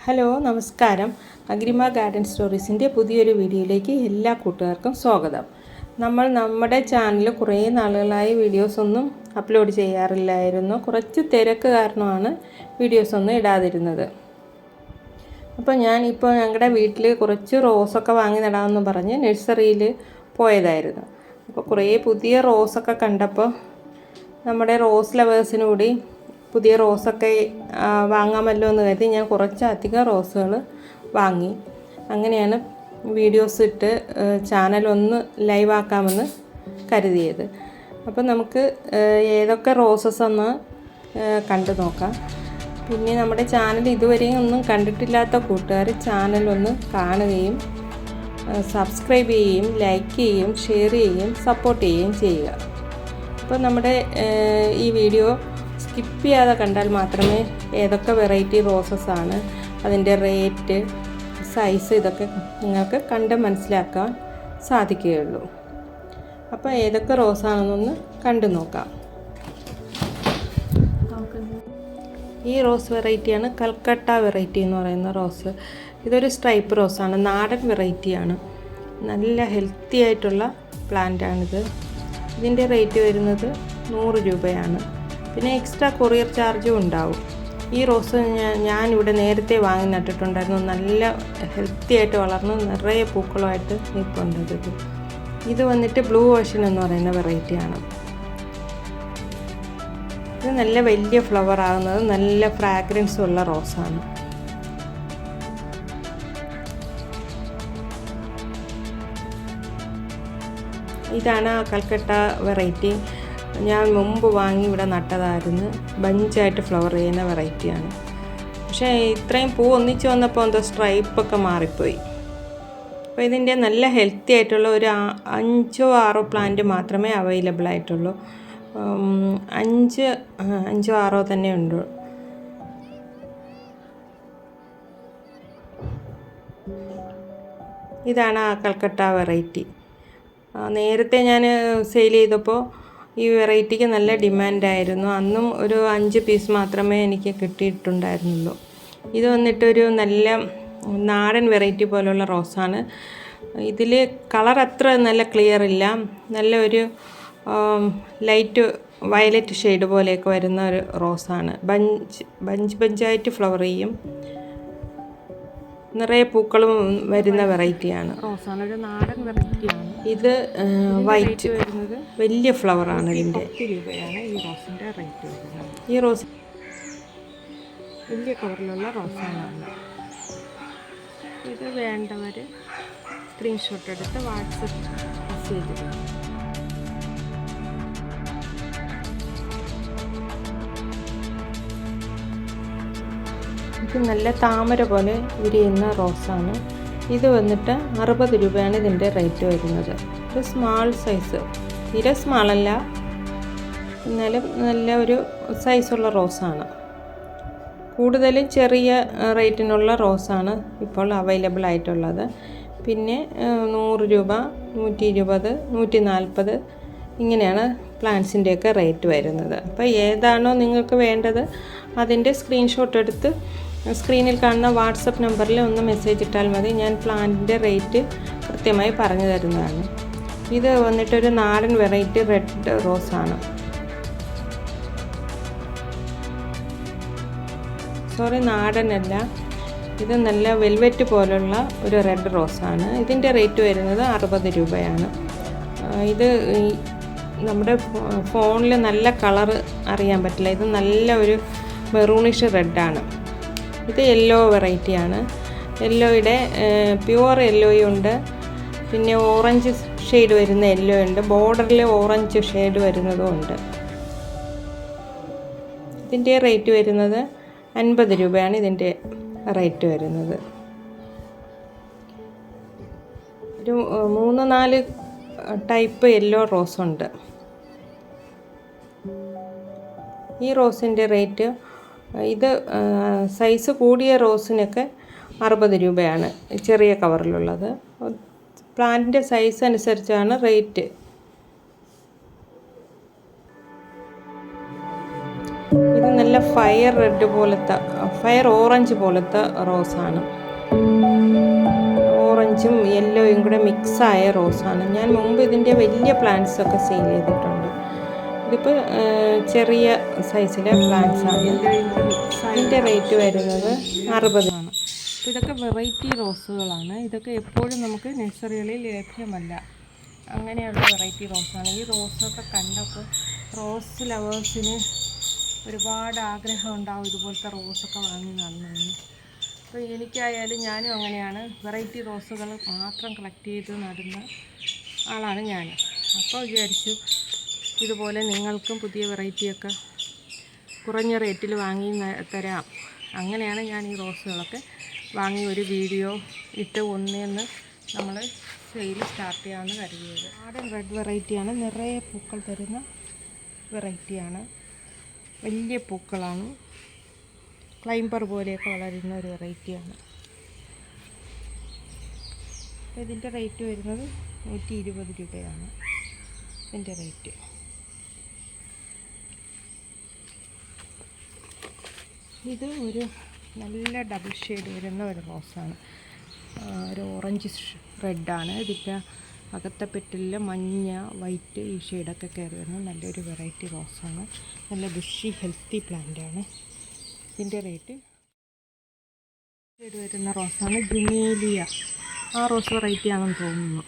Hello നമസ്കാരം. Agrima garden സ്റ്റോറീസിൻ്റെ പുതിയൊരു വീഡിയോയിലേക്ക് എല്ലാ കൂട്ടുകാർക്കും സ്വാഗതം. നമ്മുടെ ചാനൽ കുറേ നാളുകളായി വീഡിയോസൊന്നും അപ്ലോഡ് ചെയ്യാറില്ലായിരുന്നു. കുറച്ച് തിരക്ക് കാരണമാണ് വീഡിയോസൊന്നും ഇടാതിരുന്നത്. അപ്പോൾ ഞാനിപ്പോൾ ഞങ്ങളുടെ വീട്ടിൽ കുറച്ച് റോസൊക്കെ വാങ്ങി നടാമെന്ന് പറഞ്ഞ് നഴ്സറിയിൽ പോയതായിരുന്നു. അപ്പോൾ കുറേ പുതിയ റോസൊക്കെ കണ്ടപ്പോൾ നമ്മുടെ റോസ് ലവേഴ്സിന് കൂടി പുതിയ റോസൊക്കെ വാങ്ങാമല്ലോ എന്ന് കരുതി ഞാൻ കുറച്ചധികം റോസുകൾ വാങ്ങി. അങ്ങനെയാണ് വീഡിയോസ് ഇട്ട് ചാനലൊന്ന് ലൈവാക്കാമെന്ന് കരുതിയത്. അപ്പോൾ നമുക്ക് ഏതൊക്കെ റോസസ് ഒന്ന് കണ്ടു നോക്കാം. പിന്നെ നമ്മുടെ ചാനൽ ഇതുവരെയും ഒന്നും കണ്ടിട്ടില്ലാത്ത കൂട്ടുകാർ ചാനലൊന്ന് കാണുകയും സബ്സ്ക്രൈബ് ചെയ്യുകയും ലൈക്ക് ചെയ്യുകയും ഷെയർ ചെയ്യുകയും സപ്പോർട്ട് ചെയ്യുകയും ചെയ്യുക. അപ്പോൾ നമ്മുടെ ഈ വീഡിയോ സ്കിപ്പ് ചെയ്യാതെ കണ്ടാൽ മാത്രമേ ഏതൊക്കെ വെറൈറ്റി റോസസ് ആണ്, അതിൻ്റെ റേറ്റ്, സൈസ് ഇതൊക്കെ നിങ്ങൾക്ക് കണ്ട് മനസ്സിലാക്കാൻ സാധിക്കുകയുള്ളൂ. അപ്പോൾ ഏതൊക്കെ റോസാണെന്നൊന്ന് കണ്ടു നോക്കാം. ഈ റോസ് വെറൈറ്റിയാണ് കൽക്കട്ട വെറൈറ്റി എന്ന് പറയുന്ന റോസ്. ഇതൊരു സ്ട്രൈപ്പ് റോസാണ്, നാടൻ വെറൈറ്റിയാണ്. നല്ല ഹെൽത്തി ആയിട്ടുള്ള പ്ലാന്റാണിത്. ഇതിൻ്റെ റേറ്റ് വരുന്നത് 100 രൂപയാണ്. പിന്നെ എക്സ്ട്രാ കൊറിയർ ചാർജും ഉണ്ടാവും. ഈ റോസ് ഞാനിവിടെ നേരത്തെ വാങ്ങി നട്ടിട്ടുണ്ടായിരുന്നു. നല്ല ഹെൽത്തി ആയിട്ട് വളർന്ന് നിറയെ പൂക്കളുമായിട്ട് നിൽപ്പുണ്ട്. ഇത് വന്നിട്ട് ബ്ലൂ ഓഷൻ എന്ന് പറയുന്ന വെറൈറ്റിയാണ്. ഇത് നല്ല വലിയ ഫ്ലവർ ആകുന്നത്, നല്ല ഫ്രാഗ്രൻസ് ഉള്ള റോസാണ്. ഇതാണ് ആ കൽക്കട്ട വെറൈറ്റി. ഞാൻ മുമ്പ് വാങ്ങി ഇവിടെ നട്ടതായിരുന്നു. ബഞ്ചായിട്ട് ഫ്ലവർ ചെയ്യുന്ന വെറൈറ്റിയാണ്. പക്ഷേ ഇത്രയും പൂ ഒന്നിച്ച് വന്നപ്പോൾ എന്തോ സ്ട്രൈപ്പൊക്കെ മാറിപ്പോയി. അപ്പോൾ ഇതിൻ്റെ നല്ല ഹെൽത്തി ആയിട്ടുള്ള ഒരു 5-6 പ്ലാന്റ് മാത്രമേ അവൈലബിൾ ആയിട്ടുള്ളൂ. 5-6 തന്നെ ഉണ്ട്. ഇതാണ് ആ കൽക്കട്ട വെറൈറ്റി. നേരത്തെ ഞാൻ സെയിൽ ചെയ്തപ്പോൾ ഈ വെറൈറ്റിക്ക് നല്ല ഡിമാൻഡായിരുന്നു. അന്നും ഒരു 5 പീസ് മാത്രമേ എനിക്ക് കിട്ടിയിട്ടുണ്ടായിരുന്നുള്ളൂ. ഇത് വന്നിട്ടൊരു നല്ല നാടൻ വെറൈറ്റി പോലുള്ള റോസാണ്. ഇതിൽ കളർ അത്ര നല്ല ക്ലിയർ ഇല്ല. നല്ല ഒരു ലൈറ്റ് വയലറ്റ് ഷെയ്ഡ് പോലെയൊക്കെ വരുന്ന ഒരു റോസാണ്. ബഞ്ചായിട്ട് ഫ്ലവർ ചെയ്യും, നിറയെ പൂക്കളും വരുന്ന വെറൈറ്റിയാണ്. റോസാണ്, ഒരു നാടൻ വെറൈറ്റിയാണ്. ഇത് വൈറ്റ് വരുന്നത് വലിയ ഫ്ലവറാണ്. ഇതിൻ്റെ 10 രൂപയാണ് ഈ റോസിൻ്റെ റേറ്റ് വരുന്നത്. ഈ റോസ് വലിയ കളറിലുള്ള റോസാണ്. ഇത് വേണ്ടവർ സ്ക്രീൻഷോട്ട് എടുത്ത് വാട്സപ്പ് മെസ്സേജ് ചെയ്യും. ഇത് നല്ല താമര പോലെ വിരിയുന്ന റോസാണ്. ഇത് വന്നിട്ട് 60 രൂപയാണ് ഇതിൻ്റെ റേറ്റ് വരുന്നത്. ഇത് സ്മാൾ സൈസ്, തീരെ സ്മാളല്ല, എന്നാലും നല്ല ഒരു സൈസുള്ള റോസാണ്. കൂടുതലും ചെറിയ റേറ്റിനുള്ള റോസാണ് ഇപ്പോൾ അവൈലബിൾ ആയിട്ടുള്ളത്. പിന്നെ 100 രൂപ, 120, 140 ഇങ്ങനെയാണ് പ്ലാന്റ്സിൻ്റെയൊക്കെ റേറ്റ് വരുന്നത്. അപ്പോൾ ഏതാണോ നിങ്ങൾക്ക് വേണ്ടത് അതിൻ്റെ സ്ക്രീൻഷോട്ട് എടുത്ത് സ്ക്രീനിൽ കാണുന്ന വാട്സപ്പ് നമ്പറിൽ ഒന്ന് മെസ്സേജ് ഇട്ടാൽ മതി. ഞാൻ പ്ലാന്റിൻ്റെ റേറ്റ് കൃത്യമായി പറഞ്ഞു തരുന്നതാണ്. ഇത് വന്നിട്ടൊരു നാടൻ വെറൈറ്റി റെഡ് റോസാണ്. നാടനല്ല, ഇത് നല്ല വെൽവെറ്റ് പോലുള്ള ഒരു റെഡ് റോസാണ്. ഇതിൻ്റെ റേറ്റ് വരുന്നത് 60 രൂപയാണ്. ഇത് നമ്മുടെ ഫോണിൽ നല്ല കളറ് അറിയാൻ പറ്റില്ല. ഇത് നല്ല ഒരു മെറൂണിഷ് റെഡാണ്. ഇത് യെല്ലോ വെറൈറ്റിയാണ്. യെല്ലോയുടെ പ്യുവർ യെല്ലോയും ഉണ്ട്, പിന്നെ ഓറഞ്ച് ഷെയ്ഡ് വരുന്ന യെല്ലോ ഉണ്ട്, ബോർഡറിൽ ഓറഞ്ച് ഷെയ്ഡ് വരുന്നതും ഉണ്ട്. ഇതിൻ്റെ റേറ്റ് വരുന്നത് 50 രൂപയാണ് ഇതിൻ്റെ റേറ്റ് വരുന്നത്. ഒരു 3-4 ടൈപ്പ് യെല്ലോ റോസുണ്ട്. ഈ റോസിൻ്റെ റേറ്റ്, ഇത് സൈസ് കൂടിയ റോസിനൊക്കെ 60 രൂപയാണ് ചെറിയ കവറിലുള്ളത്. പ്ലാന്റിൻ്റെ സൈസ് അനുസരിച്ചാണ് റേറ്റ്. ഇത് നല്ല ഫയർ റെഡ് പോലത്തെ, ഫയർ ഓറഞ്ച് പോലത്തെ റോസാണ്. ഓറഞ്ചും യെല്ലോയും കൂടെ മിക്സായ റോസാണ്. ഞാൻ മുമ്പ് ഇതിൻ്റെ വലിയ പ്ലാന്റ്സൊക്കെ സെയിൽ ചെയ്തിട്ടുണ്ട്. ഇതിപ്പോൾ ചെറിയ സൈസിലെ പ്ലാന്റ്സാണ്. ഇതിൻ്റെ റേറ്റ് വരുന്നത് 60 ആണ്. അപ്പോൾ ഇതൊക്കെ വെറൈറ്റി റോസുകളാണ്. ഇതൊക്കെ എപ്പോഴും നമുക്ക് നഴ്സറികളിൽ ലഭ്യമല്ല. അങ്ങനെയുള്ള വെറൈറ്റി റോസാണ്. ഈ റോസൊക്കെ കണ്ടപ്പോൾ റോസ് ലവേഴ്സിന് ഒരുപാട് ആഗ്രഹം ഉണ്ടാവും ഇതുപോലത്തെ റോസൊക്കെ വാങ്ങി നടന്നു. അപ്പോൾ എനിക്കായാലും ഞാനും അങ്ങനെയാണ്. വെറൈറ്റി റോസുകൾ മാത്രം കളക്ട് ചെയ്ത് നടുന്ന ആളാണ് ഞാൻ. അപ്പോൾ വിചാരിച്ചു ഇതുപോലെ നിങ്ങൾക്കും പുതിയ വെറൈറ്റിയൊക്കെ കുറഞ്ഞ റേറ്റിൽ വാങ്ങി തരാം. അങ്ങനെയാണ് ഞാൻ ഈ റോസുകളൊക്കെ വാങ്ങി ഒരു വീഡിയോ ഇട്ട് ഒന്നേന്ന് നമ്മൾ സെയിൽ സ്റ്റാർട്ട് ചെയ്യാമെന്ന് കരുതിയത്. ഗാർഡൻ റെഡ് വെറൈറ്റിയാണ്. നിറയെ പൂക്കൾ തരുന്ന വെറൈറ്റിയാണ്. വലിയ പൂക്കളാണ്. ക്ലൈംബർ പോലെയൊക്കെ വളരുന്ന ഒരു വെറൈറ്റിയാണ്. ഇതിൻ്റെ റേറ്റ് വരുന്നത് 120 രൂപയാണ് ഇതിൻ്റെ റേറ്റ്. ഇത് ഒരു നല്ല ഡബിൾ ഷെയ്ഡ് വരുന്ന ഒരു റോസാണ്. ഒരു ഓറഞ്ച് റെഡാണ്. ഇതിൻ്റെ അകത്തെ പെറ്റിൽ മഞ്ഞ, വൈറ്റ് ഈ ഷെയ്ഡൊക്കെ കയറി വരുന്ന നല്ലൊരു വെറൈറ്റി റോസാണ്. നല്ല ബുഷി ഹെൽത്തി പ്ലാന്റാണ്. ഇതിൻ്റെ റേറ്റ് ഷെയ്ഡ് വരുന്ന റോസാണ് ജുമേലിയ. ആ റോസ് വെറൈറ്റി ആണെന്ന് തോന്നുന്നു.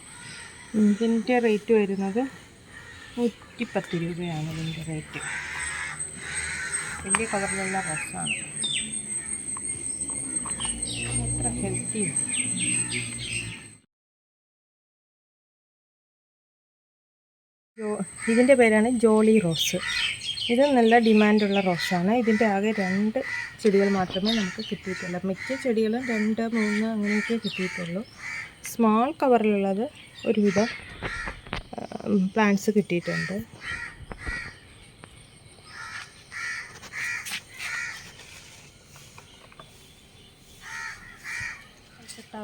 ഇതിൻ്റെ റേറ്റ് വരുന്നത് 110 രൂപയാണ് ഇതിൻ്റെ റേറ്റ്. വലിയ കളറിലുള്ള റോസാണ്. എത്ര ഹെൽത്തിയും. ഇതിൻ്റെ പേരാണ് ജോളി റോസ്. ഇത് നല്ല ഡിമാൻഡുള്ള റോസാണ്. ഇതിൻ്റെ ആകെ 2 ചെടികൾ മാത്രമേ നമുക്ക് കിട്ടിയിട്ടുള്ളൂ. മിക്ക ചെടികളും 2, 3 അങ്ങനെയൊക്കെ കിട്ടിയിട്ടുള്ളൂ. സ്മോൾ കവറിലുള്ളത് ഒരുവിധം പ്ലാന്റ്സ് കിട്ടിയിട്ടുണ്ട്.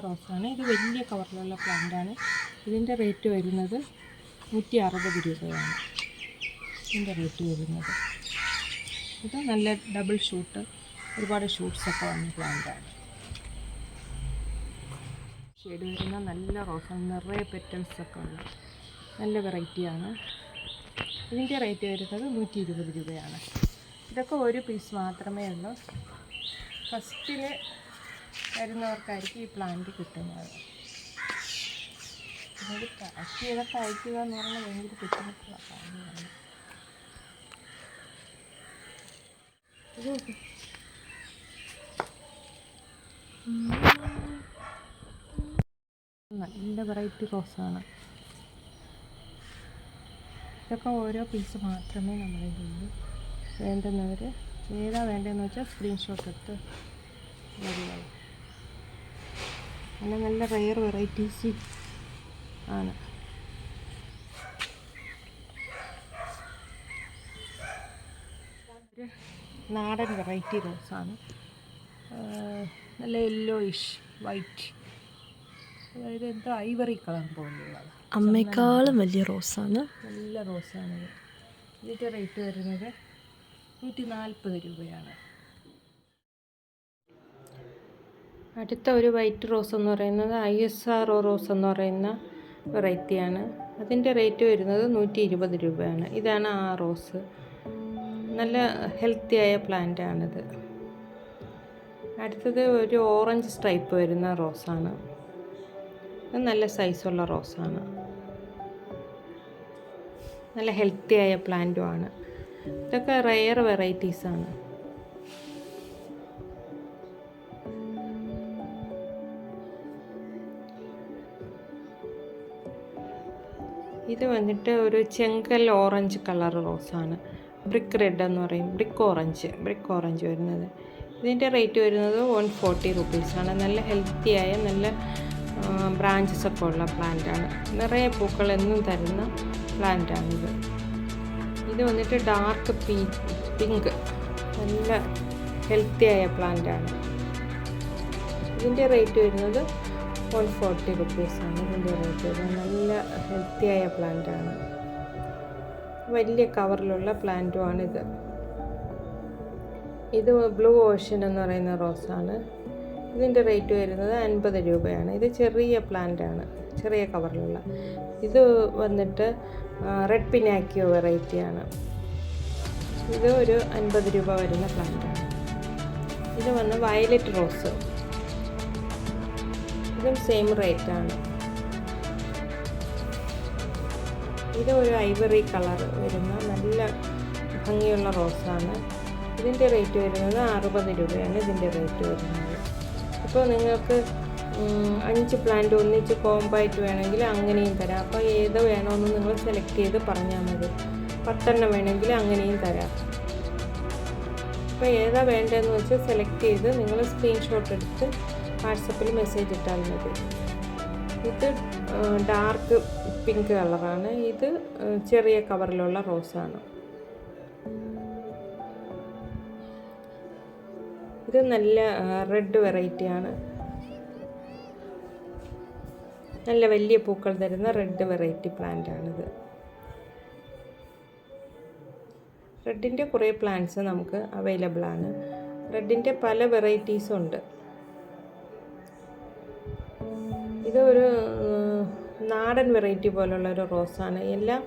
റോസാണ്. ഇത് വലിയ കവറിലുള്ള പ്ലാന്റാണ്. ഇതിൻ്റെ റേറ്റ് വരുന്നത് 160 രൂപയാണ് ഇതിൻ്റെ റേറ്റ് വരുന്നത്. ഇത് നല്ല ഡബിൾ ഷൂട്ട്, ഒരുപാട് ഷൂട്ട്സൊക്കെ വന്ന പ്ലാന്റാണ്. ഷെയ്ഡ് വരുന്ന നല്ല റോസാണ്. നിറയെ പെറ്റൽസൊക്കെ ഉള്ള നല്ല വെറൈറ്റിയാണ്. ഇതിൻ്റെ റേറ്റ് വരുന്നത് 120 രൂപയാണ്. ഇതൊക്കെ ഒരു പീസ് മാത്രമേ ഉള്ളൂ. ഫസ്റ്റിൽ വരുന്നവർക്കായിരിക്കും ഈ പ്ലാന്റ് കിട്ടുന്നത്. ഇത് പാക്ക് ചെയ്തൊക്കെ അയക്കുക എന്ന് പറഞ്ഞാൽ ഭയങ്കര ബുദ്ധിമുട്ടുള്ള കാര്യമാണ്. നല്ല വെറൈറ്റി റോസാണ്. ഇതൊക്കെ ഓരോ പീസ് മാത്രമേ നമ്മളെ ഉള്ളൂ. വേണ്ടുന്നവർ ഏതാ വേണ്ടതെന്ന് വെച്ചാൽ സ്ക്രീൻഷോട്ട് എടുത്ത് വരിക. അങ്ങനെ നല്ല റെയർ വെറൈറ്റീസ് ആണ്. ഒരു നാടൻ വെറൈറ്റി റോസാണ്. നല്ല യെല്ലോയിഷ് വൈറ്റ്, അതായത് എന്തോ ഐവറി കളർ പോലുള്ളത്. അമ്മയെക്കാളും വലിയ റോസാണ്. നല്ല റോസാണിത്. ഇതിൻ്റെ റേറ്റ് വരുന്നത് 140 രൂപയാണ്. അടുത്ത ഒരു വൈറ്റ് റോസ് എന്ന് പറയുന്നത് ISRO റോസ് എന്ന് പറയുന്ന വെറൈറ്റിയാണ്. അതിൻ്റെ റേറ്റ് വരുന്നത് 120 രൂപയാണ്. ഇതാണ് ആ റോസ്. നല്ല ഹെൽത്തിയായ പ്ലാന്റാണിത്. അടുത്തത് ഒരു ഓറഞ്ച് സ്ട്രൈപ്പ് വരുന്ന റോസാണ്. ഇത് നല്ല സൈസുള്ള റോസാണ്. നല്ല ഹെൽത്തിയായ പ്ലാന്റുമാണ്. ഇതൊക്കെ റെയർ വെറൈറ്റീസാണ്. ഇത് വന്നിട്ട് ഒരു ചെങ്കൽ ഓറഞ്ച് കളർ റോസാണ്. ബ്രിക്ക് റെഡ് എന്ന് പറയും. ബ്രിക്ക് ഓറഞ്ച് വരുന്നത്. ഇതിൻ്റെ റേറ്റ് വരുന്നത് 140 റുപ്പീസാണ്. നല്ല ഹെൽത്തിയായ നല്ല ബ്രാഞ്ചസൊക്കെ ഉള്ള പ്ലാന്റാണ്. നിറയെ പൂക്കൾ എന്നും തരുന്ന പ്ലാന്റാണിത്. ഇത് വന്നിട്ട് ഡാർക്ക് പിങ്ക്, നല്ല ഹെൽത്തിയായ പ്ലാന്റാണ്. ഇതിൻ്റെ റേറ്റ് വരുന്നത് 140 റുപ്പീസാണ്. ഇതിൻ്റെ റേറ്റ് വരുന്നത്. നല്ല ഹെൽത്തിയായ പ്ലാന്റാണ്. വലിയ കവറിലുള്ള പ്ലാന്റുമാണിത്. ഇത് ബ്ലൂ ഓഷ്യൻ എന്ന് പറയുന്ന റോസാണ്. ഇതിൻ്റെ റേറ്റ് വരുന്നത് 50 രൂപയാണ്. ഇത് ചെറിയ പ്ലാന്റാണ്, ചെറിയ കവറിലുള്ള. ഇത് വന്നിട്ട് റെഡ് പിനാക്കിയോ വെറൈറ്റിയാണ്. ഇത് ഒരു 50 രൂപ വരുന്ന പ്ലാന്റാണ്. ഇത് വന്ന് വയലറ്റ് റോസ്, ഇതും സെയിം റേറ്റാണ്. ഇത് ഒരു ഐവറി കളർ വരുന്ന നല്ല ഭംഗിയുള്ള റോസാണ്. ഇതിൻ്റെ റേറ്റ് വരുന്നത് 60 രൂപയാണ് ഇതിൻ്റെ റേറ്റ് വരുന്നത്. അപ്പോൾ നിങ്ങൾക്ക് 5 പ്ലാന്റ് ഒന്നിച്ച് കോമ്പായിട്ട് വേണമെങ്കിൽ അങ്ങനെയും തരാം. അപ്പോൾ ഏത് വേണമെന്ന് നിങ്ങൾ സെലക്ട് ചെയ്ത് പറഞ്ഞാൽ മതി. 10 വേണമെങ്കിൽ അങ്ങനെയും തരാം. അപ്പോൾ ഏതാ വേണ്ടതെന്ന് വെച്ചാൽ സെലക്ട് ചെയ്ത് നിങ്ങൾ സ്ക്രീൻഷോട്ട് എടുത്ത് വാട്സപ്പിൽ മെസ്സേജ് ഇട്ടാൽ മതി. ഇത് ഡാർക്ക് പിങ്ക് കളറാണ്. ഇത് ചെറിയ കവറിലുള്ള റോസാണ്. ഇത് നല്ല റെഡ് വെറൈറ്റിയാണ്. നല്ല വലിയ പൂക്കൾ തരുന്ന റെഡ് വെറൈറ്റി പ്ലാന്റാണിത്. റെഡിൻ്റെ കുറേ പ്ലാന്റ്സ് നമുക്ക് അവൈലബിൾ ആണ്. റെഡിൻ്റെ പല വെറൈറ്റീസും ഉണ്ട്. ഇത് ഒരു നാടൻ വെറൈറ്റി പോലുള്ളൊരു റോസാണ്. എല്ലാം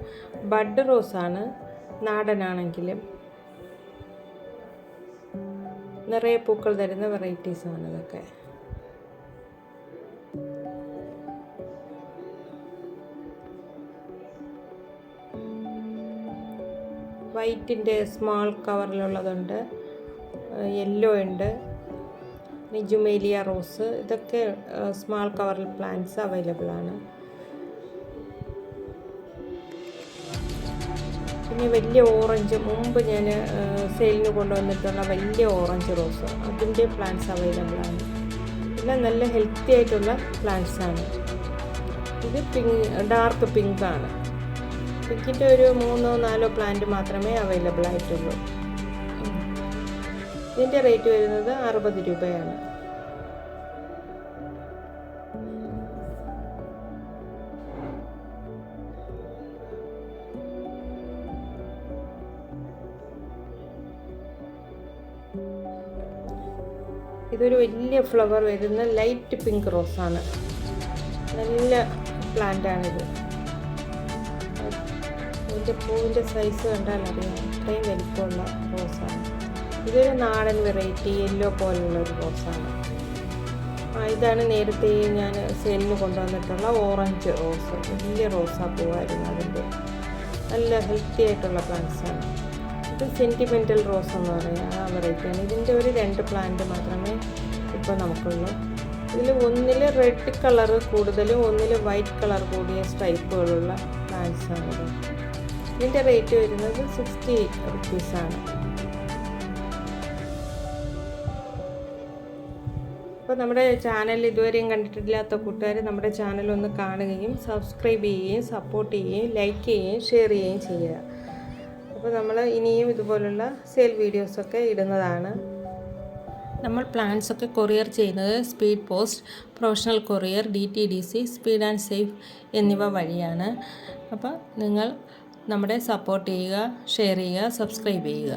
ബഡ് റോസാണ്, നാടനാണെങ്കിലും നിറയെ പൂക്കൾ തരുന്ന വെറൈറ്റീസാണ് ഇതൊക്കെ. വൈറ്റിൻ്റെ സ്മാൾ കവറിലുള്ളതുണ്ട്, യെല്ലോ ഉണ്ട്, നിജുമേലിയ റോസ്, ഇതൊക്കെ സ്മാൾ കവറിൽ പ്ലാന്റ്സ് അവൈലബിൾ ആണ്. പിന്നെ വലിയ ഓറഞ്ച്, മുമ്പ് ഞാൻ സെയിലിന് കൊണ്ടുവന്നിട്ടുള്ള വലിയ ഓറഞ്ച് റോസ്, അതിൻ്റെ പ്ലാന്റ്സ് അവൈലബിൾ ആണ്. എല്ലാം നല്ല ഹെൽത്തി ആയിട്ടുള്ള പ്ലാന്റ്സ് ആണ്. ഇത് ഡാർക്ക് പിങ്ക് ആണ്. പിങ്കിൻ്റെ ഒരു 3-4 പ്ലാന്റ് മാത്രമേ അവൈലബിൾ ആയിട്ടുള്ളൂ. ഇതിൻ്റെ റേറ്റ് വരുന്നത് 60 രൂപയാണ്. ഇതൊരു വലിയ ഫ്ലവർ വരുന്ന ലൈറ്റ് പിങ്ക് റോസാണ്. നല്ല പ്ലാന്റാണിത്. ഇതിൻ്റെ പൂവിൻ്റെ സൈസ് കണ്ടാൽ അറിയാം, ഇത്രയും വലിപ്പമുള്ള റോസാണ്. ഇതൊരു നാടൻ വെറൈറ്റി യെല്ലോ പോലുള്ളൊരു റോസാണ്. ഇതാണ് നേരത്തെ ഞാൻ സെയിലിന് കൊണ്ടുവന്നിട്ടുള്ള ഓറഞ്ച് റോസ്. വലിയ റോസാ പൂവായിരുന്നു അതിൻ്റെ. നല്ല ഹെൽത്തി ആയിട്ടുള്ള പ്ലാന്റ്സാണ്. ഇത് സെൻറ്റിമെൻ്റൽ റോസ് എന്ന് പറയുന്ന ആ വെറൈറ്റിയാണ്. ഇതിൻ്റെ ഒരു 2 പ്ലാന്റ് മാത്രമേ ഇപ്പോൾ നമുക്കുള്ളൂ. ഇതിൽ ഒന്നിൽ റെഡ് കളർ കൂടുതലും ഒന്നിൽ വൈറ്റ് കളർ കൂടിയ സ്ട്രൈപ്പുകളുള്ള പ്ലാന്റ്സാണിത്. ഇതിൻ്റെ റേറ്റ് വരുന്നത് 60 റുപ്പീസാണ്. അപ്പോൾ നമ്മുടെ ചാനൽ ഇതുവരെയും കണ്ടിട്ടില്ലാത്ത കൂട്ടുകാർ നമ്മുടെ ചാനൽ ഒന്ന് കാണുകയും സബ്സ്ക്രൈബ് ചെയ്യുകയും സപ്പോർട്ട് ചെയ്യുകയും ലൈക്ക് ചെയ്യുകയും ഷെയർ ചെയ്യുകയും ചെയ്യുക. അപ്പോൾ നമ്മൾ ഇനിയും ഇതുപോലുള്ള സെയിൽ വീഡിയോസൊക്കെ ഇടുന്നതാണ്. നമ്മൾ പ്ലാൻസൊക്കെ കൊറിയർ ചെയ്യുന്നത് speed post, professional courier, DTDC, speed and safe എന്നിവ വഴിയാണ്. അപ്പോൾ നിങ്ങൾ നമ്മളെ സപ്പോർട്ട് ചെയ്യുക, ഷെയർ ചെയ്യുക, സബ്സ്ക്രൈബ് ചെയ്യുക.